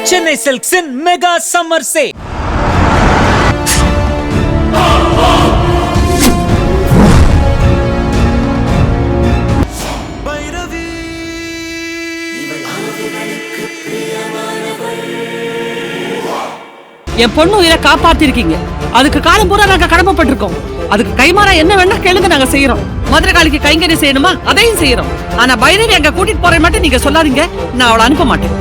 Chennai Silks in Mega Summer Sale. என் பொண்ணு உயிரை காப்பாத்திருக்கீங்க. அதுக்கு காலம் பூரா நாங்க கடமைப்பட்டிருக்கோம். அதுக்கு கைமாறா என்ன வேணா கேளுங்க, நாங்க செய்யறோம். மதுரகாளிக்கு கைங்கறி செய்யணுமா, அதையும் செய்யறோம். ஆனா பைரவி அங்க கூட்டிட்டு போறேன் மட்டும் நீங்க சொல்லாதீங்க. நான் அவளை அனுப்ப மாட்டேன்.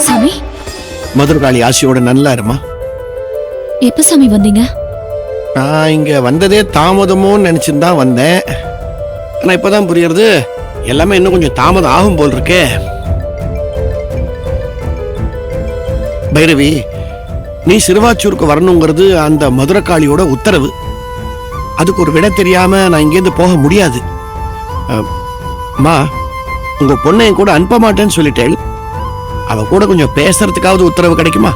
சாமி, மதுரகாளி ஆசியோட நல்லா இருமா. எப்ப சாமி வந்தீங்க? நான் இங்க வந்ததே தாமதமோன்னு நினைச்சுதான் வந்தேன். ஆனா இப்பதான் புரியுறது, எல்லாமே இன்னும் கொஞ்சம் தாமதம் ஆகும் போல் இருக்கே. பைரவி, நீ சிறுவாச்சூருக்கு வரணுங்கிறது அந்த மதுரகாளியோட உத்தரவு. அதுக்கு ஒரு விட தெரியாம நான் இங்கேருந்து போக முடியாது. அம்மா, உங்க பொண்ணை கூட அனுப்ப மாட்டேன்னு சொல்லிட்டேன். அவ கூட கொஞ்சம் பேசுறதுக்காவது உத்தரவு கிடைக்குமா?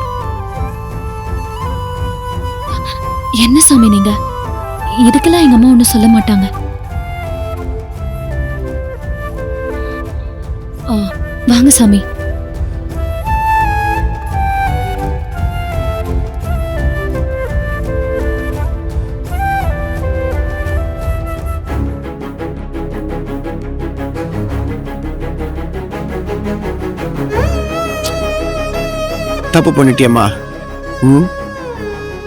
என்ன சாமி நீங்க? இதுக்கெல்லாம் எங்க அம்மா ஒண்ணும் சொல்ல மாட்டாங்க. வாங்க சாமி. தப்பு பண்ணிட்டியம்மா.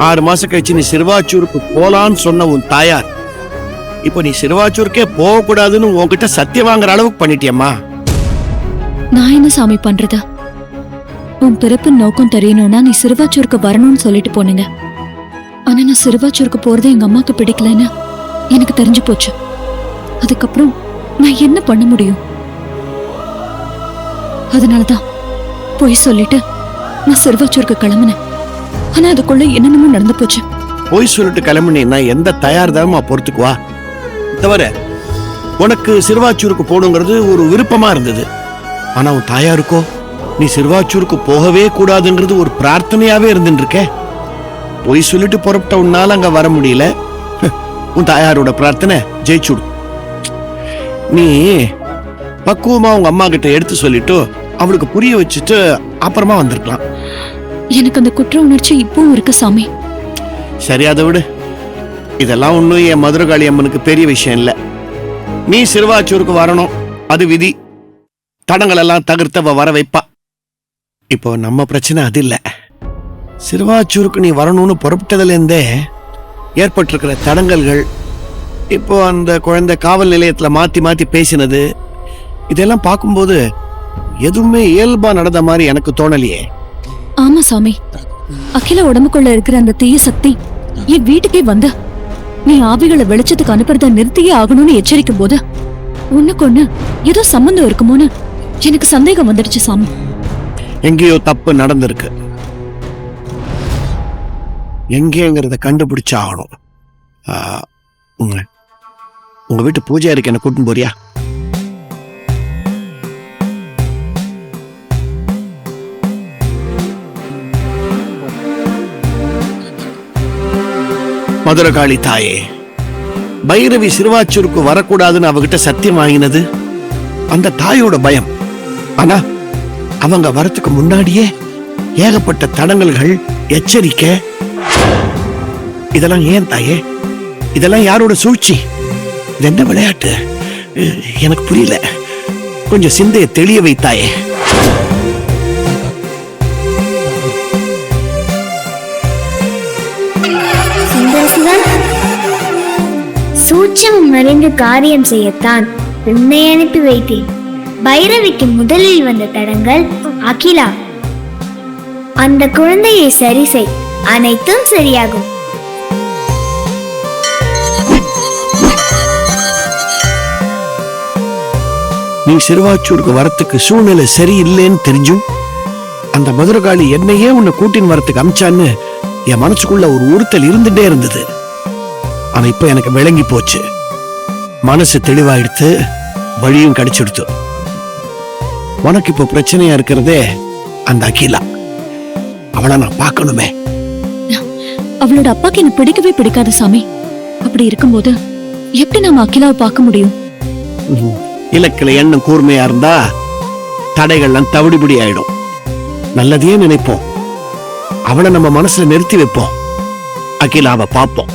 6 மாசம் கழிச்சு நீ சிறுவாச்சூருக்கு போலான்னு சொன்ன உன் தாயார் இப்போ நீ சிறுவாச்சூருக்கே போக கூடாதுன்னு உன்கிட்ட சத்தியம் வாங்குற அளவுக்கு பண்ணிட்டியம்மா. நான் என்ன சாமி பண்றது? உன் பிறப்பு நோக்கம் தெரியணும்னா நீ சிறுவாச்சூருக்கு வரணும்னு சொல்லிட்டு போனீங்க. ஆனா நான் சிறுவாச்சூருக்கு போறது எங்க அம்மாக்கு பிடிக்கலன்னு எனக்கு தெரிஞ்சு போச்சு. அதுக்கப்புறம் நான் என்ன பண்ண முடியும்? அதனாலதான் போய் சொல்லிட்டு நான் சிறுவாச்சூருக்கு கிளம்புனேன். ஆனா அதுக்குள்ள என்னென்னமோ நடந்து போச்சு. போய் சொல்லிட்டு கிளம்புனீன்னா எந்த தயார் தானமா பொறுத்துக்குவா? தவிர உனக்கு சிறுவாச்சூருக்கு போகணுங்கிறது ஒரு விருப்பமா இருந்தது. ஆனா உன் தாயாருக்கோ நீ சிறுவாச்சூருக்கு போகவே கூடாதுங்கிறது ஒரு பிரார்த்தனையாவே இருந்துட்டு இருக்க. போய் சொல்லிட்டு புறப்பட்ட உன்னால அங்க வர முடியல. உன் தாயாரோட பிரார்த்தனை ஜெயிச்சுடு. நீ பக்குவமா உங்க அம்மா கிட்ட எடுத்து சொல்லிட்டு அவளுக்கு புரிய வச்சுட்டு அப்புறமா வந்திருக்கலாம். எனக்கு அந்த குற்ற உணர்ச்சி இப்பவும் இருக்கு சாமி. சரி, அதை விடு. இதெல்லாம் ஒண்ணும் என் மதுரகாளி அம்மனுக்கு பெரிய விஷயம் இல்ல. நீ சிறுவாச்சூருக்கு வரணும், அது விதி. தடங்கள் எல்லாம் தகர்த்தவ வர வைப்பா. இப்போ நம்ம பிரச்சனை அது இல்ல. சிறுவாச்சூருக்கு நீ வரணும்னு புறப்பட்டதுல இருந்தே ஏற்பட்டிருக்கிற தடங்கல்கள், இப்போ அந்த குழந்தை காவல் நிலையத்துல மாத்தி மாத்தி பேசினது, இதெல்லாம் பார்க்கும்போது எதுவுமே இயல்பா நடந்த மாதிரி எனக்கு தோணலையே. ஆமா சாமி, அகில உடம்புக்குள்ள இருக்கிற அந்த தீய சக்தி என் வீட்டுக்கே வந்த நீ ஆவிகளை வெளிச்சத்துக்கு அனுப்புறத நிறுத்தியே ஆகணும்னு எச்சரிக்கும் போது ஒண்ணுக்கு ஏதோ சம்பந்தம் இருக்குமோன்னு எனக்கு சந்தேகம் வந்துடுச்சு சாமி. எங்கேயோ தப்பு நடந்திருக்கு. எங்கேங்கிறத கண்டுபிடிச்சு ஆகணும். உங்க வீட்டு பூஜையாருக்கு என்ன கூட்டின்னு போறியா? மதுரகாளி தாயே, பைரவி சிறுவாச்சூருக்கு வரக்கூடாதுன்னு அவகிட்ட சத்தியம் வாங்கினது அந்த தாயோட பயம். ஆனா அவங்க வரத்துக்கு முன்னாடியே ஏகப்பட்ட தடங்கல்கள், எச்சரிக்கை. இதெல்லாம் ஏன் தாயே? இதெல்லாம் யாரோட சூழ்ச்சி? இது என்ன விளையாட்டு? எனக்கு புரியல. கொஞ்சம் சிந்தையை தெளிய வைத்தாயே. சூட்சமம் அறிந்து காரியம் செய்யத்தான் உன்னை அனுப்பி வைத்தேன். பைரவிக்கு முதலில் வந்த தடங்கள் அகிலா. அந்த குழந்தையை சரி செய், அனைத்தும் சரியாகும். நீ சிறுவாச்சூருக்கு வரத்துக்கு சூழ்நிலை சரியில்லைன்னு தெரிஞ்சும் அந்த மதுரகாளி என்னையே உன்னை கூட்டின்னு வரத்துக்கு அமிச்சான்னு என் மனசுக்குள்ள ஒரு உறுத்தல் இருந்துட்டே இருந்தது. ஆனா இப்ப எனக்கு விளங்கி போச்சு. மனசு தெளிவாயிடுத்து, வழியும் கிடைச்சிடுத்து. உனக்கு இப்போ பிரச்சனையா இருக்கிறதே அந்த அகிலா. அவளை நான் பார்க்கணுமே. அவளோட அப்பாக்கு எனக்கு பிடிக்கவே பிடிக்காது சாமி. அப்படி இருக்கும்போது எப்படி நாம அகிலாவை பார்க்க முடியும்? இலக்கில எண்ணம் கூர்மையா இருந்தா தடைகள்லாம் தவிடுபடி ஆயிடும். நல்லதையே நினைப்போம், அவளை நம்ம மனசுல நிறுத்தி வைப்போம், அகிலாவை பார்ப்போம்.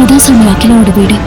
இதான் சாமி அகிலாவோட வீடு.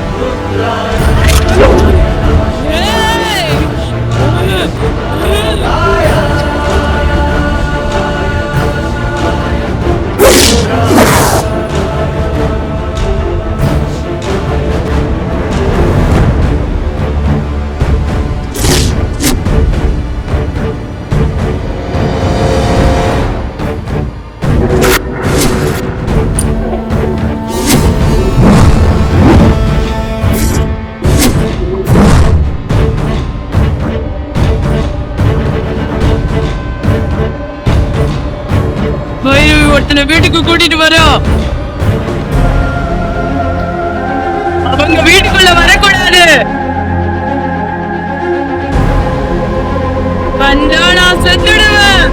ஒருத்தனை வீட்டுக்கு கூட்டிட்டு வரோம். அவங்க வீட்டுக்குள்ள வரக்கூடாது. நான் செத்துடுவேன்.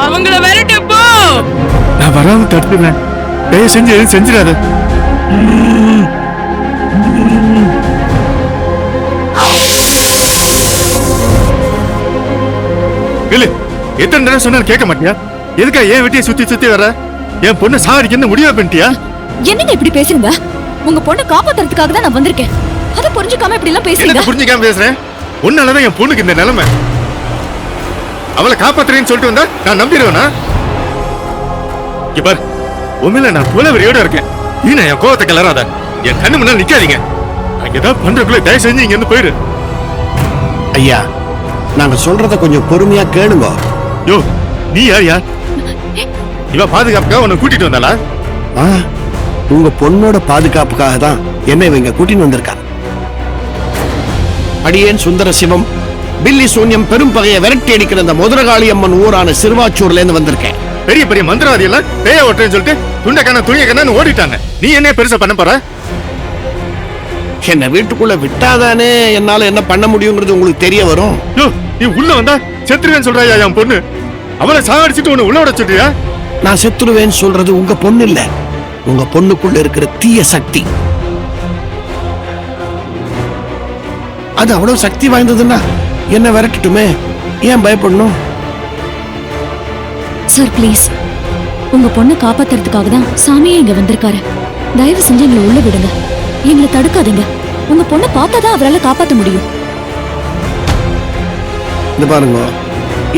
அவங்கள விரட்டு போ. நான் வராம தடுத்துவேன். தயவு செஞ்சு எதுவும் செஞ்சிடாத. இல்ல, எத்தனை தடவை சொன்னாலும் கேட்க மாட்டியா? எதுக்கா ஏன் வெட்டியை சுத்தி சுத்தி வர? என் பொண்ணு சாகடிக்க என்ன முடிவு பண்ணிட்டியா? என்னங்க இப்படி பேசுறீங்க? உங்க பொண்ணை காப்பாத்துறதுக்காக தான் நான் வந்திருக்கேன். அத புரிஞ்சுக்காம இப்படி எல்லாம் பேசுறீங்க. புரிஞ்சுக்காம பேசுறேன். உன்னாலதான் என் பொண்ணுக்கு இந்த நிலைமை. அவளை காப்பாத்துறேன்னு சொல்லிட்டு வந்தா நான் நம்பிடுவேனா? பார், உண்மையில நான் புலவரியோட இருக்கேன். நீ என் கோவத்தை கிளறாத. என் கண்ணு முன்னால நிக்காதீங்க. நான் ஏதாவது பண்றதுக்குள்ள தயவு செஞ்சு இங்க இருந்து போயிரு. ஐயா, நாங்க சொல்றத கொஞ்சம் பொறுமையா கேளுங்க. யோ, நீ யார்? இவ பாதுகாப்புக்காக உன்னை கூட்டிட்டு வந்தாளா? உங்க பொண்ணோட பாதுகாப்புக்காக தான் என்ன இவங்க கூட்டிட்டு வந்திருக்காங்க. அடியேன் சுந்தர சிவம், பில்லி சூன்யம் பெரும் பகையை விரட்டி அடிக்கிற அந்த மதுரகாளி அம்மன் ஊரான சிறுவாச்சூர்ல இருந்து வந்திருக்கேன். பெரிய பெரிய மந்திரவாதி எல்லாம் பேய ஓட்டுறேன்னு சொல்லிட்டு துண்டக்கான துணியக்கான ஓடிட்டாங்க. நீ என்ன பெருசா பண்ண போற? என்ன வீட்டுக்குள்ள விட்டாதானே என்னால என்ன பண்ண முடியுங்கிறது உங்களுக்கு தெரிய வரும். நீ உள்ள வந்தா செத்துருவேன்னு சொல்றாயா என் பொண்ணு? அவளை சாகடிச்சுட்டு உன்னை உள்ள விட சொல்றியா? நான் செத்துருவேன்னு சொல்றது உங்க பொண்ணு இல்ல, உங்க பொண்ணுக்குள்ள இருக்கிற தீய சக்தி. அது அவ்வளவு சக்தி வாய்ந்ததுன்னா என்ன விரட்டட்டுமே, ஏன் பயப்படணும்? சார் ப்ளீஸ், உங்க பொண்ணை காப்பாத்துறதுக்காக தான் சாமியே இங்க வந்திருக்காரு. தயவு செஞ்சு எங்களை உள்ள விடுங்க, எங்களை தடுக்காதீங்க. உங்க பொண்ணை பார்த்தாதான் அவரால் காப்பாற்ற முடியும். இது பாருங்க,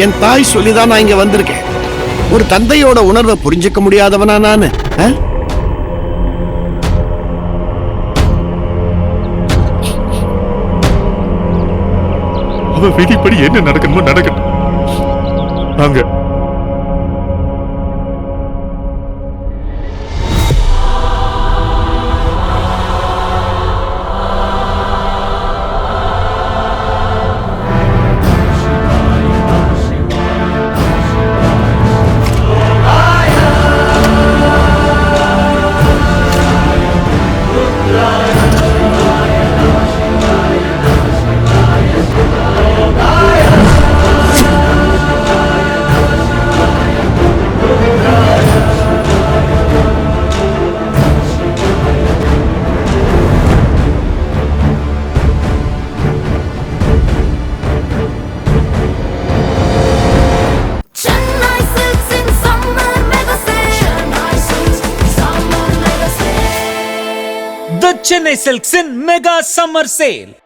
என் தாய் சொல்லிதான் நான் இங்க வந்திருக்கேன். ஒரு தந்தையோட உணர்வை புரிஞ்சுக்க முடியாதவனா நானு? அவ விதிப்படி என்ன நடக்கணுமோ நடக்கட்டும். வாங்க. Chennai Silks in Mega Summer Sale.